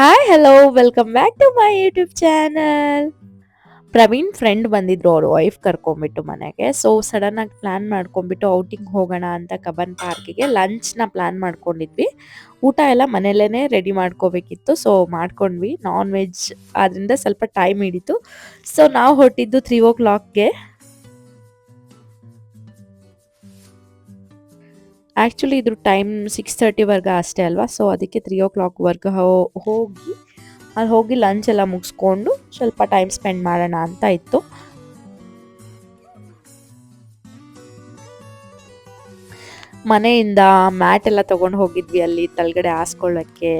Hi hello welcome back to my YouTube channel. Praveen friend ಬಂದಿದ್ರು ಅವ್ರ wife ಕರ್ಕೊಂಡ್ಬಿಟ್ಟು ಮನೆಗೆ. ಸೊ ಸಡನ್ ಆಗಿ ಪ್ಲಾನ್ ಮಾಡ್ಕೊಂಡ್ಬಿಟ್ಟು ಔಟಿಂಗ್ ಹೋಗೋಣ ಅಂತ ಕಬ್ಬನ್ ಪಾರ್ಕಿಗೆ ಲಂಚ್ನ ಪ್ಲಾನ್ ಮಾಡ್ಕೊಂಡಿದ್ವಿ. ಊಟ ಎಲ್ಲ ಮನೆಯಲ್ಲೇ ರೆಡಿ ಮಾಡ್ಕೋಬೇಕಿತ್ತು. ಸೊ ಮಾಡ್ಕೊಂಡ್ವಿ. ನಾನ್ ವೆಜ್ ಆದ್ರಿಂದ ಸ್ವಲ್ಪ ಟೈಮ್ ಹಿಡಿತು. ಸೊ ನಾವು ಹೊರಟಿದ್ದು 3 o'clockಗೆ. ಆ್ಯಕ್ಚುಲಿ ಇದ್ರ ಟೈಮ್ 6:30 ಅಷ್ಟೇ ಅಲ್ವಾ. ಸೊ ಅದಕ್ಕೆ 3 o'clock ಹೋಗಿ ಅಲ್ಲಿ ಹೋಗಿ ಲಂಚ್ ಎಲ್ಲ ಮುಗಿಸ್ಕೊಂಡು ಸ್ವಲ್ಪ ಟೈಮ್ ಸ್ಪೆಂಡ್ ಮಾಡೋಣ ಅಂತ ಇತ್ತು. ಮನೆಯಿಂದ ಮ್ಯಾಟ್ ಎಲ್ಲ ತೊಗೊಂಡು ಹೋಗಿದ್ವಿ ಅಲ್ಲಿ ತಳಗಡೆ ಹಾಸ್ಕೊಳ್ಳೋಕ್ಕೆ.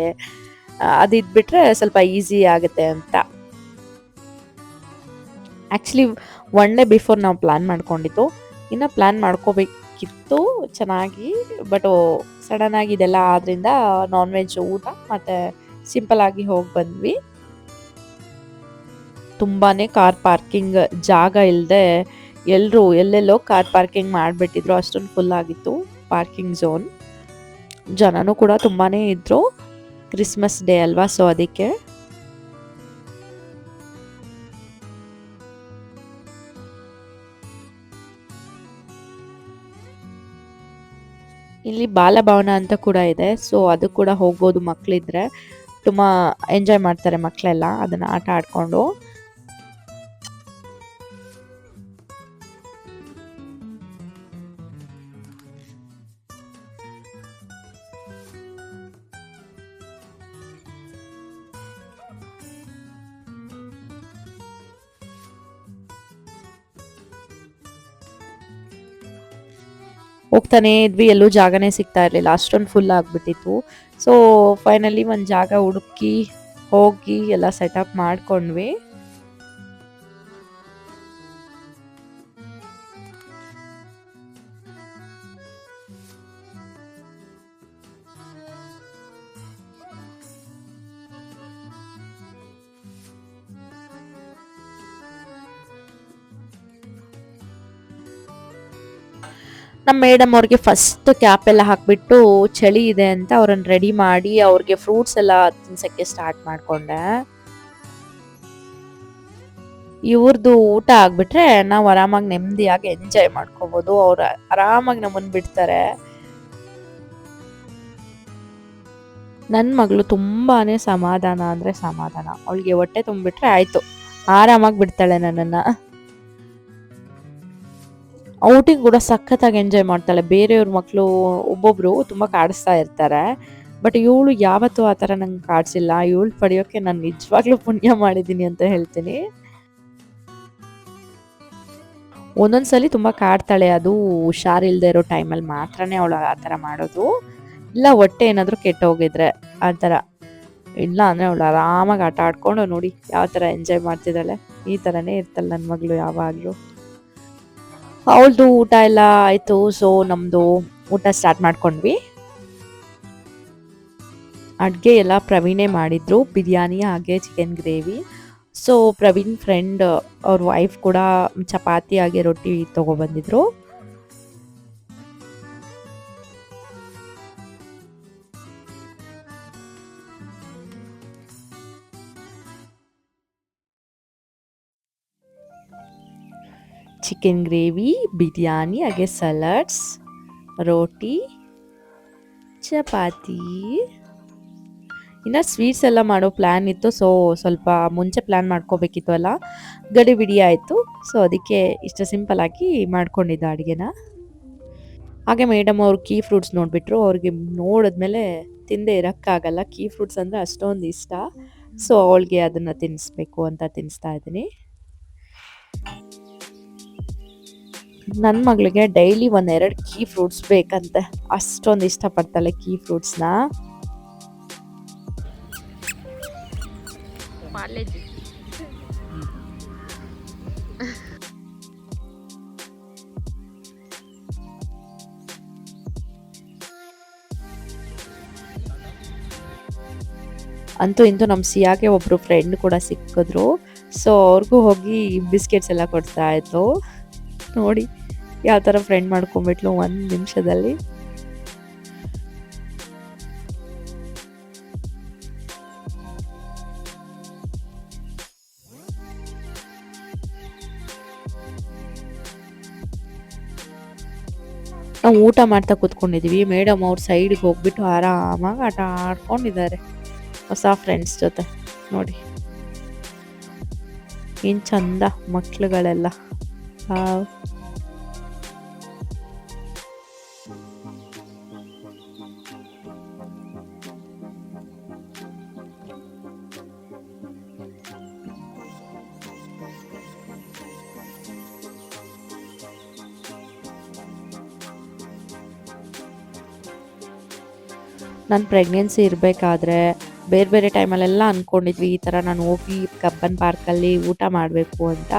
ಅದಿದ್ಬಿಟ್ರೆ ಸ್ವಲ್ಪ ಈಸಿ ಆಗುತ್ತೆ ಅಂತ. ಆ್ಯಕ್ಚುಲಿ ಒನ್ ಡೇ ಬಿಫೋರ್ ನಾವು ಪ್ಲ್ಯಾನ್ ಮಾಡ್ಕೊಂಡಿದ್ದು. ಇನ್ನು ಪ್ಲ್ಯಾನ್ ಮಾಡ್ಕೋಬೇಕಿತ್ತು ಚೆನ್ನಾಗಿ. ಬಟ್ ಸಡನ್ನಾಗಿ ಇದೆಲ್ಲ ಆದ್ದರಿಂದ ನಾನ್ ವೆಜ್ ಊಟ ಮತ್ತು ಸಿಂಪಲ್ಲಾಗಿ ಹೋಗಿ ಬಂದ್ವಿ. ತುಂಬಾ ಕಾರ್ ಪಾರ್ಕಿಂಗ್ ಜಾಗ ಇಲ್ಲದೆ ಎಲ್ಲರೂ ಎಲ್ಲೆಲ್ಲೋ ಕಾರ್ ಪಾರ್ಕಿಂಗ್ ಮಾಡಿಬಿಟ್ಟಿದ್ರು. ಅಷ್ಟೊಂದು ಫುಲ್ ಆಗಿತ್ತು ಪಾರ್ಕಿಂಗ್ ಝೋನ್. ಜನನೂ ಕೂಡ ತುಂಬಾ ಇದ್ದರು. ಕ್ರಿಸ್ಮಸ್ ಡೇ ಅಲ್ವಾ, ಸೊ ಅದಕ್ಕೆ. ಇಲ್ಲಿ ಬಾಲಭವನ ಅಂತ ಕೂಡ ಇದೆ. ಸೊ ಅದು ಕೂಡ ಹೋಗ್ಬೋದು ಮಕ್ಕಳಿದ್ರೆ. ತುಂಬ ಎಂಜಾಯ್ ಮಾಡ್ತಾರೆ ಮಕ್ಕಳೆಲ್ಲ ಅದನ್ನು ಆಟ ಆಡಿಕೊಂಡು. ಹೋಗ್ತಾನೆ ಇದ್ವಿ, ಎಲ್ಲೂ ಜಾಗನೇ ಸಿಗ್ತಾ ಇರಲಿಲ್ಲ, ಅಷ್ಟೊಂದು ಫುಲ್ ಆಗಿಬಿಟ್ಟಿತ್ತು. ಸೊ ಫೈನಲಿ ಒಂದು ಜಾಗ ಹುಡುಕಿ ಹೋಗಿ ಎಲ್ಲ ಸೆಟಪ್ ಮಾಡ್ಕೊಂಡ್ವಿ. ನಮ್ಮ ಮೇಡಮ್ ಅವ್ರಿಗೆ ಫಸ್ಟ್ ಕ್ಯಾಪ್ ಎಲ್ಲ ಹಾಕಿಬಿಟ್ಟು ಚಳಿ ಇದೆ ಅಂತ ಅವ್ರನ್ನ ರೆಡಿ ಮಾಡಿ ಅವ್ರಿಗೆ ಫ್ರೂಟ್ಸ್ ಎಲ್ಲ ತಿನ್ಸೋಕ್ಕೆ ಸ್ಟಾರ್ಟ್ ಮಾಡಿಕೊಂಡೆ. ಇವ್ರದ್ದು ಊಟ ಆಗಿಬಿಟ್ರೆ ನಾವು ಆರಾಮಾಗಿ ನೆಮ್ಮದಿಯಾಗಿ ಎಂಜಾಯ್ ಮಾಡ್ಕೋಬೋದು. ಅವ್ರು ಆರಾಮಾಗಿ ನಮ್ಮನ್ನು ಬಿಡ್ತಾರೆ. ನನ್ನ ಮಗಳು ತುಂಬಾ ಸಮಾಧಾನ ಅಂದರೆ ಸಮಾಧಾನ. ಅವಳಿಗೆ ಹೊಟ್ಟೆ ತುಂಬಿಬಿಟ್ರೆ ಆಯಿತು, ಆರಾಮಾಗಿ ಬಿಡ್ತಾಳೆ ನನ್ನನ್ನು. ಔಟಿಂಗ್ ಕೂಡ ಸಖತ್ತಾಗಿ ಎಂಜಾಯ್ ಮಾಡ್ತಾಳೆ. ಬೇರೆಯವ್ರ ಮಕ್ಕಳು ಒಬ್ಬೊಬ್ಬರು ತುಂಬ ಕಾಡಿಸ್ತಾ ಇರ್ತಾರೆ. ಬಟ್ ಇವಳು ಯಾವತ್ತೂ ಆ ಥರ ನಂಗೆ ಕಾಡಿಸಿಲ್ಲ. ಇವಳು ಪಡೆಯೋಕ್ಕೆ ನಾನು ನಿಜವಾಗ್ಲೂ ಪುಣ್ಯ ಮಾಡಿದ್ದೀನಿ ಅಂತ ಹೇಳ್ತೀನಿ. ಒಂದೊಂದ್ಸಲಿ ತುಂಬ ಕಾಡ್ತಾಳೆ. ಅದು ಹುಷಾರಿಲ್ಲದೆ ಇರೋ ಟೈಮಲ್ಲಿ ಮಾತ್ರನೇ ಅವಳು ಆ ಥರ ಮಾಡೋದು. ಇಲ್ಲ ಹೊಟ್ಟೆ ಏನಾದರೂ ಕೆಟ್ಟೋಗಿದ್ರೆ ಆ ಥರ. ಇಲ್ಲ ಅಂದರೆ ಅವಳು ಆರಾಮಾಗಿ ಆಟ ಆಡ್ಕೊಂಡು ನೋಡಿ ಯಾವ ಥರ ಎಂಜಾಯ್ ಮಾಡ್ತಿದ್ದಾಳೆ. ಈ ಥರನೇ ಇರ್ತಾಳೆ ನನ್ನ ಮಗಳು ಯಾವಾಗಲೂ. ಅವಳದು ಊಟ ಎಲ್ಲ ಆಯಿತು. ಸೊ ನಮ್ಮದು ಊಟ ಸ್ಟಾರ್ಟ್ ಮಾಡ್ಕೊಂಡ್ವಿ. ಅಡುಗೆ ಎಲ್ಲ ಪ್ರವೀಣೇ ಮಾಡಿದ್ರು, ಬಿರಿಯಾನಿ ಹಾಗೆ chicken gravy. So Praveen friend ಅವ್ರ ವೈಫ್ ಕೂಡ ಚಪಾತಿ ಹಾಗೆ ರೊಟ್ಟಿ ತೊಗೊಬಂದಿದ್ರು. ಚಿಕನ್ ಗ್ರೇವಿ, ಬಿರಿಯಾನಿ ಹಾಗೆ ಸಲಾಡ್ಸ್, ರೋಟಿ, ಚಪಾತಿ. ಇನ್ನು ಸ್ವೀಟ್ಸ್ ಎಲ್ಲ ಮಾಡೋ ಪ್ಲ್ಯಾನ್ ಇತ್ತು. ಸೊ ಸ್ವಲ್ಪ ಮುಂಚೆ ಪ್ಲ್ಯಾನ್ ಮಾಡ್ಕೋಬೇಕಿತ್ತು ಅಲ್ಲ, ಗಡಿಬಿಡಿ ಆಯಿತು. ಸೊ ಅದಕ್ಕೆ ಇಷ್ಟು ಸಿಂಪಲ್ಲಾಗಿ ಮಾಡ್ಕೊಂಡಿದ್ದು ಅಡುಗೆನ. ಹಾಗೆ ಮೇಡಮ್ ಅವ್ರು ಕೀ ಫ್ರೂಟ್ಸ್ ನೋಡಿಬಿಟ್ರು. ಅವ್ರಿಗೆ ನೋಡಿದ್ಮೇಲೆ ತಿಂದೇ ಇರೋಕ್ಕಾಗಲ್ಲ. ಕೀ ಫ್ರೂಟ್ಸ್ ಅಂದರೆ ಅಷ್ಟೊಂದು ಇಷ್ಟ. ಸೊ ಅವಳಿಗೆ ಅದನ್ನು ತಿನ್ನಿಸ್ಬೇಕು ಅಂತ ತಿನ್ನಿಸ್ತಾ ಇದ್ದೀನಿ. ನನ್ನ ಮಗಳಿಗೆ ಡೈಲಿ 1-2 ಕೀ ಫ್ರೂಟ್ಸ್ ಬೇಕಂತೆ. ಅಷ್ಟೊಂದು ಇಷ್ಟಪಡ್ತಾಳೆ ಕೀ ಫ್ರೂಟ್ಸ್ನ. ಅಂತೂ ಇಂತೂ ನಮ್ಮ ಸಿಯಾಗೆ ಒಬ್ಬರು ಫ್ರೆಂಡ್ ಕೂಡ ಸಿಕ್ಕಿದ್ರು. ಸೊ ಅವ್ರಿಗೂ ಹೋಗಿ ಬಿಸ್ಕೆಟ್ಸ್ ಎಲ್ಲ ಕೊಡ್ತಾ ಇತ್ತು. ನೋಡಿ ಯಾವ ಥರ ಫ್ರೆಂಡ್ ಮಾಡ್ಕೊಂಬಿಟ್ಲು 1 ನಿಮಿಷದಲ್ಲಿ. ನಾವು ಊಟ ಮಾಡ್ತಾ ಕೂತ್ಕೊಂಡಿದ್ದೀವಿ. ಮೇಡಮ್ ಅವ್ರ ಸೈಡ್ಗೆ ಹೋಗ್ಬಿಟ್ಟು ಆರಾಮಾಗಿ ಆಟ ಆಡ್ಕೊಂಡಿದ್ದಾರೆ ಹೊಸ ಫ್ರೆಂಡ್ಸ್ ಜೊತೆ. ನೋಡಿ ಏನು ಚಂದ ಮಕ್ಳುಗಳೆಲ್ಲ. ನಾನು ಪ್ರೆಗ್ನೆನ್ಸಿ ಇರಬೇಕಾದ್ರೆ ಬೇರೆ ಬೇರೆ ಟೈಮಲ್ಲೆಲ್ಲ ಅಂದ್ಕೊಂಡಿದ್ವಿ ಈ ಥರ ನಾನು ಹೋಗಿ ಕಬ್ಬನ್ ಪಾರ್ಕಲ್ಲಿ ಊಟ ಮಾಡಬೇಕು ಅಂತ.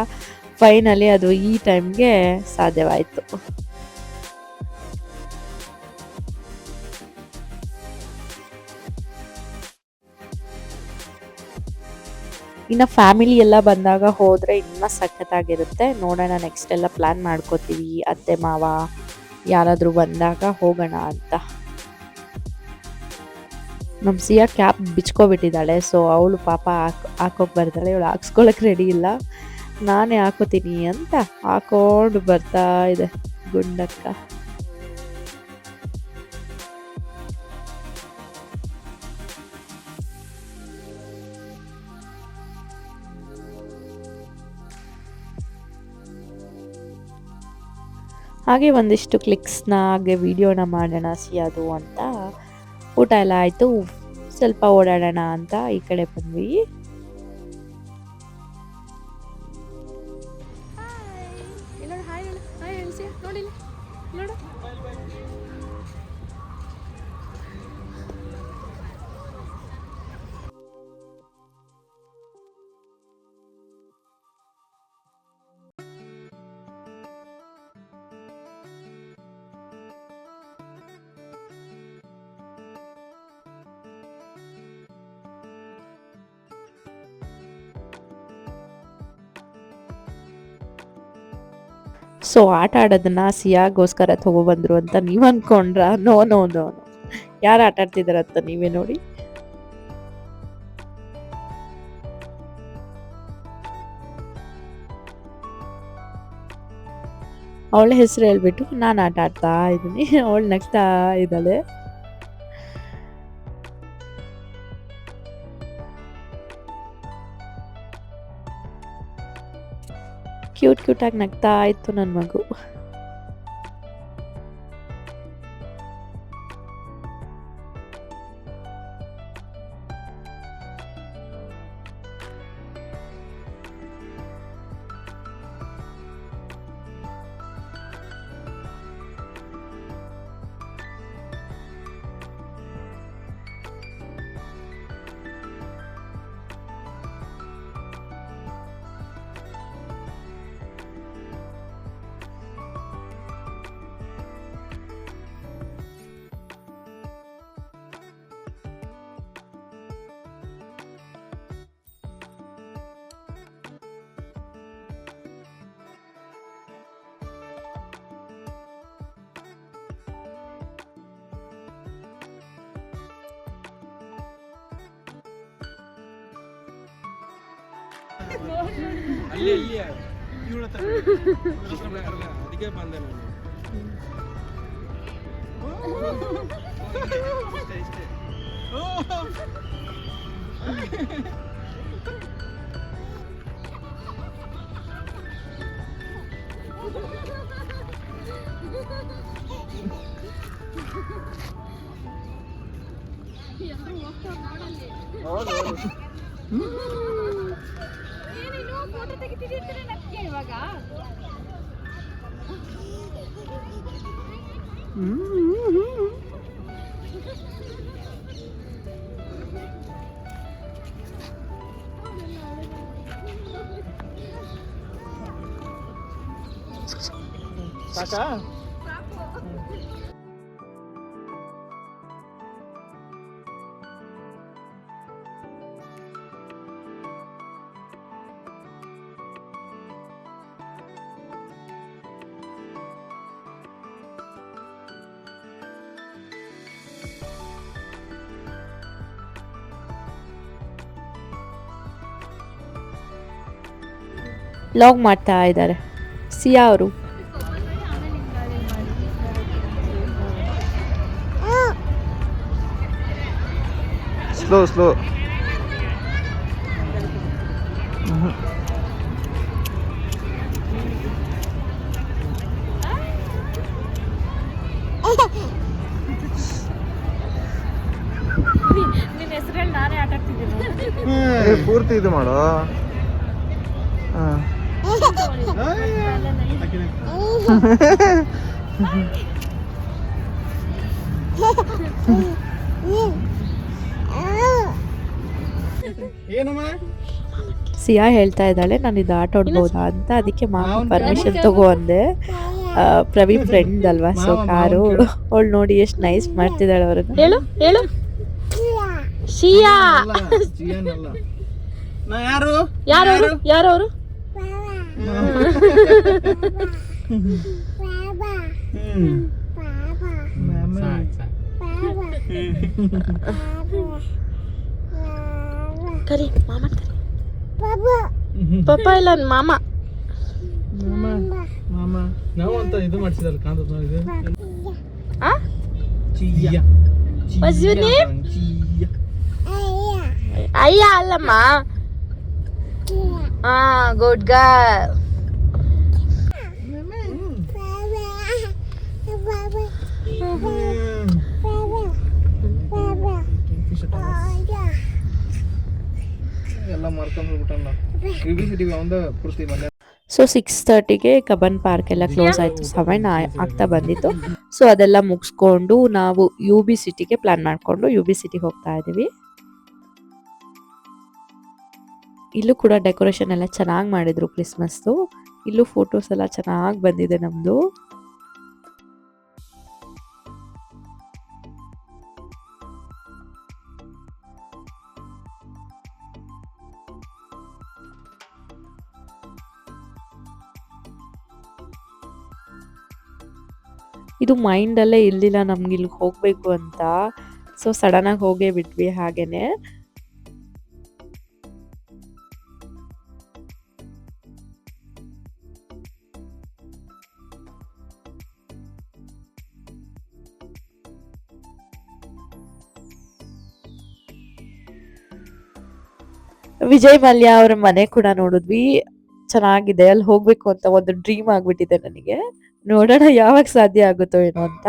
ಫೈನಲಿ ಅದು ಈ ಟೈಮ್ಗೆ ಸಾಧ್ಯವಾಯಿತು. ಇನ್ನು ಫ್ಯಾಮಿಲಿ ಎಲ್ಲ ಬಂದಾಗ ಹೋದರೆ ಇನ್ನೂ ಸಖತ್ತಾಗಿರುತ್ತೆ. ನೋಡೋಣ ನೆಕ್ಸ್ಟ್ ಎಲ್ಲ ಪ್ಲ್ಯಾನ್ ಮಾಡ್ಕೋತೀವಿ, ಅತ್ತೆ ಮಾವ ಯಾರಾದರೂ ಬಂದಾಗ ಹೋಗೋಣ ಅಂತ. ನಮ್ಮ ಸಿಯಾ ಕ್ಯಾಪ್ ಬಿಚ್ಕೊಬಿಟ್ಟಿದ್ದಾಳೆ. ಸೊ ಅವಳು ಪಾಪ ಹಾಕೋಕೆ ಬರ್ತಾಳೆ. ಇವಳು ಹಾಕ್ಸ್ಕೊಳಕ್ಕೆ ರೆಡಿ ಇಲ್ಲ. ನಾನೇ ಹಾಕೋತೀನಿ ಅಂತ ಹಾಕೊಂಡು ಬರ್ತಾ ಇದೆ ಗುಂಡಕ್ಕ. ಹಾಗೆ ಒಂದಿಷ್ಟು ಕ್ಲಿಕ್ಸ್ನ ಹಾಗೆ ವಿಡಿಯೋನ ಮಾಡೋಣ ಸಿಯಾದು ಅಂತ. ಊಟ ಎಲ್ಲ ಆಯಿತು, ಸ್ವಲ್ಪ ಓಡಾಡೋಣ ಅಂತ ಈ ಕಡೆ ಬಂದ್ವಿ. ಸೊ ಆಟ ಆಡೋದನ್ನ ಸಿಯಾಗೋಸ್ಕರ ತಗೊಬಂದ್ರು ಅಂತ ನೀವು ಅಂದ್ಕೊಂಡ್ರ? ನೋ ನೋ ನೋ ನೋ, ಯಾರು ಆಟ ಆಡ್ತಿದಾರಂತ ನೀವೇ ನೋಡಿ. ಅವಳ ಹೆಸರು ಹೇಳ್ಬಿಟ್ಟು ನಾನು ಆಟ ಆಡ್ತಾ ಇದ್ದೀನಿ. ಅವಳು ನಗ್ತಾ ಇದ್ದಾಳೆ. ಕ್ಯೂಟಾಗಿ ನಗ್ತಾ ಇತ್ತು ನನ್ನ ಮಗು. ಅಲ್ಲಿ ಇವಳ ಅದಕ್ಕೆ ಬಂದೆ ನಾನು. ಇಷ್ಟೇ ಸಾಕಾ? ಲಾಗ್ ಮಾಡ್ತಾ ಇದ್ದಾರೆ ಸಿಯಾ ಅವರು. Slow slow. ನಿನ್ನ ಹೆಸರಲ್ಲಿ ನಾನೇ ಆಟ ಆಡ್ತಿದ್ದೀನಿ. ಪೂರ್ತಿ ಇದು ಮಾಡು. ಹಾಂ ಏನಮ್ಮ ಸಿಯಾ ಹೇಳ್ತಾ ಇದ್ದಾಳೆ ನಾನು ಇದು ಆಟ ಆಡ್ಬೋದಾ ಅಂತ, ಅದಕ್ಕೆ ಮಾಮ ಪರ್ಮಿಷನ್ ತಗೋ ಅಂದೆ. ಪ್ರವಿ ಫ್ರೆಂಡ್ ಅಲ್ವಾ, ಸೊ ಕಾರು ಅವಳು ನೋಡಿ ಎಷ್ಟು ನೈಸ್ ಮಾಡ್ತಿದ್ದಾಳೆ ಅವ್ರನ್ನ. ಹೇಳು ಹೇಳು ಶಿಯಾ. ಜಿಯಾನಲ್ಲ. ನಾ ಯಾರು ಯಾರವರು ಯಾರವರು? ಕರಿ ಮಾಮ ಕರಿ. ಪಪ್ಪ ಇಲ್ಲ ಮಾಮ. ಮಾಮ ನಾವು ಅಂತ ಇದು ಮಾಡಿಸಿದಲ್ಲ ಕಾಂತದ ಇದು ಆ ಚಿಯ್ಯ. What's your name? ಚಿಯ್ಯ. ಅಯ್ಯ ಅಲ್ಲಮ್ಮ. Good girl. ಎಲ್ಲ ಮರ್ಕೊಂಡು ಹೋಗ್ಬಿಟ್ಟಲ್ಲ. ವಿವಿಸಿಟಿ ಒಂದು ಪೂರ್ತಿ ಮನೆ. ಸೊ 6:30ಗೆ ಕಬ್ಬನ್ ಪಾರ್ಕ್ ಎಲ್ಲ ಕ್ಲೋಸ್ ಆಯಿತು. 7 ಆಗ್ತಾ ಬಂದಿತ್ತು. ಸೊ ಅದೆಲ್ಲ ಮುಗಿಸ್ಕೊಂಡು ನಾವು UB ಸಿಟಿಗೆ ಪ್ಲಾನ್ ಮಾಡಿಕೊಂಡು UB ಸಿಟಿಗೆ ಹೋಗ್ತಾ ಇದ್ದೀವಿ. ಇಲ್ಲೂ ಕೂಡ ಡೆಕೋರೇಷನ್ ಎಲ್ಲ ಚೆನ್ನಾಗಿ ಮಾಡಿದ್ರು ಕ್ರಿಸ್ಮಸ್ದು. ಇಲ್ಲೂ ಫೋಟೋಸ್ ಎಲ್ಲ ಚೆನ್ನಾಗಿ ಬಂದಿದೆ ನಮ್ಮದು. ಇದು ಮೈಂಡಲ್ಲೇ ಇರಲಿಲ್ಲ ನಮ್ಗೆ ಇಲ್ಲಿಗೆ ಹೋಗಬೇಕು ಅಂತ. ಸೊ ಸಡನ್ನಾಗಿ ಹೋಗೇ ಬಿಟ್ವಿ ಹಾಗೇನೆ. ವಿಜಯ್ ಮಲ್ಯ ಅವರ ಮನೆ ಕೂಡ ನೋಡಿದ್ವಿ, ಚೆನ್ನಾಗಿದೆ. ಅಲ್ಲಿ ಹೋಗ್ಬೇಕು ಅಂತ ಒಂದು ಡ್ರೀಮ್ ಆಗ್ಬಿಟ್ಟಿದೆ ನನಗೆ. ನೋಡೋಣ ಯಾವಾಗ ಸಾಧ್ಯ ಆಗುತ್ತೋ ಏನೋ ಅಂತ.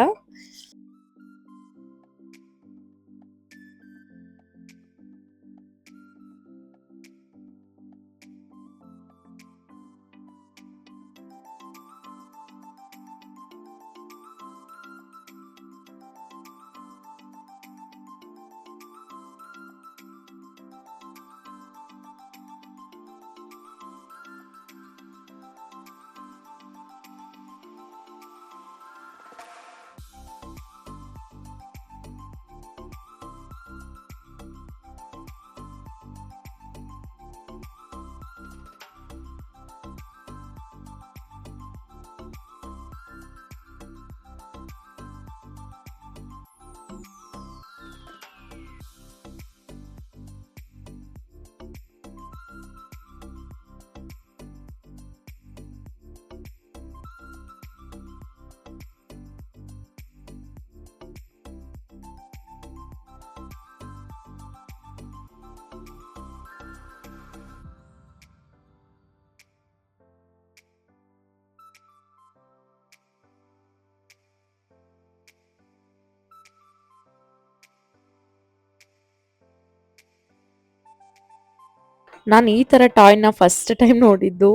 ನಾನು ಈ ತರ ಟಾಯ್ನ ಫಸ್ಟ್ ಟೈಮ್ ನೋಡಿದ್ದು.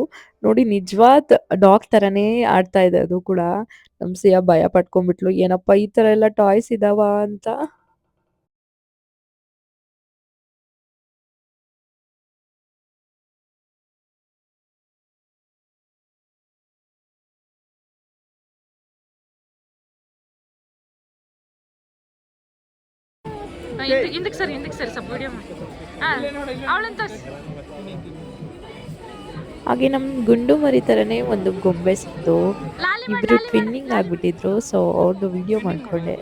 ನೋಡಿ ನಿಜವಾದ ಡಾಗ್ ತರನೇ ಆಡ್ತಾ ಇದೆ ಅದು ಕೂಡ. ನಮ್ ಸಿಯಾ ಭಯ ಪಟ್ಕೊಂಡ್ಬಿಟ್ಲು, ಏನಪ್ಪ ಈ ತರ ಎಲ್ಲ ಟಾಯ್ಸ್ ಇದಾವ ಅಂತ. ಹಿಂದಕ್ಕೆ ಸರಿ ಸ್ವಲ್ಪ ವಿಡಿಯೋ ಮಾಡಿ. ಹಾಗೆ ನಮ್ ಗುಂಡು ಮರಿ ತರನೇ ಒಂದು ಗೊಂಬೆ ಸಿಕ್ತು. ಇಬ್ರು ಟ್ವಿನ್ನಿಂಗ್ ಆಗ್ಬಿಟ್ಟಿದ್ರು. ಸೊ ಅವ್ರದ್ದು ವಿಡಿಯೋ ಮಾಡ್ಕೊಂಡೆ.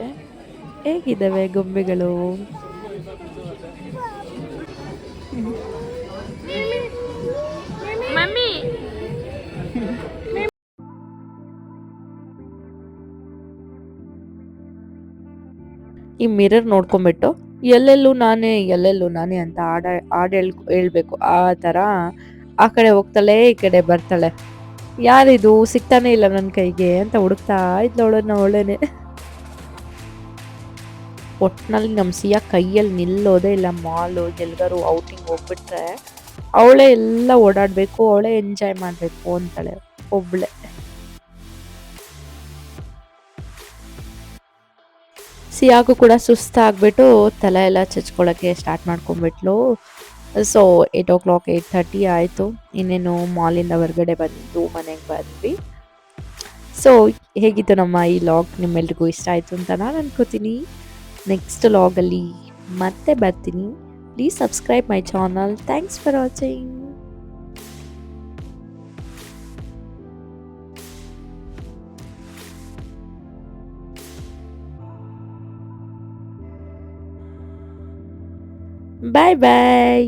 ಹೇಗಿದ್ದಾವೆ ಗೊಂಬೆಗಳು? ಮಮ್ಮಿ ಈ ಮಿರರ್ ನೋಡ್ಕೊಂಡ್ಬಿಟ್ಟು ಎಲ್ಲೆಲ್ಲೂ ನಾನೇ ಅಂತ ಹಾಡು ಹೇಳ್ಬೇಕು ಆ ಥರ ಆ ಕಡೆ ಹೋಗ್ತಾಳೆ ಈ ಕಡೆ ಬರ್ತಾಳೆ. ಯಾರಿದು ಸಿಗ್ತಾನೆ ಇಲ್ಲ ನನ್ನ ಕೈಗೆ ಅಂತ ಹುಡುಕ್ತಾ ಇದ್ಲವಳನ್ನ ಅವಳೇನೆ. ಒಟ್ನಲ್ಲಿ ನಮ್ಮ ಸಿಯಾ ಕೈಯಲ್ಲಿ ನಿಲ್ಲೋದೇ ಇಲ್ಲ. ಮಾಲು ಎಲ್ಗಾರು ಔಟಿಂಗ್ ಹೋಗ್ಬಿಟ್ರೆ ಅವಳೇ ಎಲ್ಲ ಓಡಾಡಬೇಕು, ಅವಳೇ ಎಂಜಾಯ್ ಮಾಡಬೇಕು ಅಂತಾಳೆ ಒಬ್ಳೆ. ಸಿಯಾಗೂ ಕೂಡ ಸುಸ್ತಾಗ್ಬಿಟ್ಟು ತಲೆ ಎಲ್ಲ ಚಚ್ಕೊಳ್ಳೋಕ್ಕೆ ಸ್ಟಾರ್ಟ್ ಮಾಡ್ಕೊಂಡ್ಬಿಟ್ಲು. ಸೊ 8 o'clock 8:30 ಆಯಿತು. ಇನ್ನೇನು ಮಾಲಿಂದ ಹೊರಗಡೆ ಬಂದು ಮನೆಗೆ ಬಂದ್ವಿ. ಸೊ ಹೇಗಿತ್ತು ನಮ್ಮ ಈ ಲಾಗ್, ನಿಮ್ಮೆಲ್ರಿಗೂ ಇಷ್ಟ ಆಯಿತು ಅಂತ ನಾನು ಅನ್ಕೋತೀನಿ. ನೆಕ್ಸ್ಟ್ ಲಾಗಲ್ಲಿ ಮತ್ತೆ ಬರ್ತೀನಿ. Please subscribe my channel. Thanks for watching. Bye bye.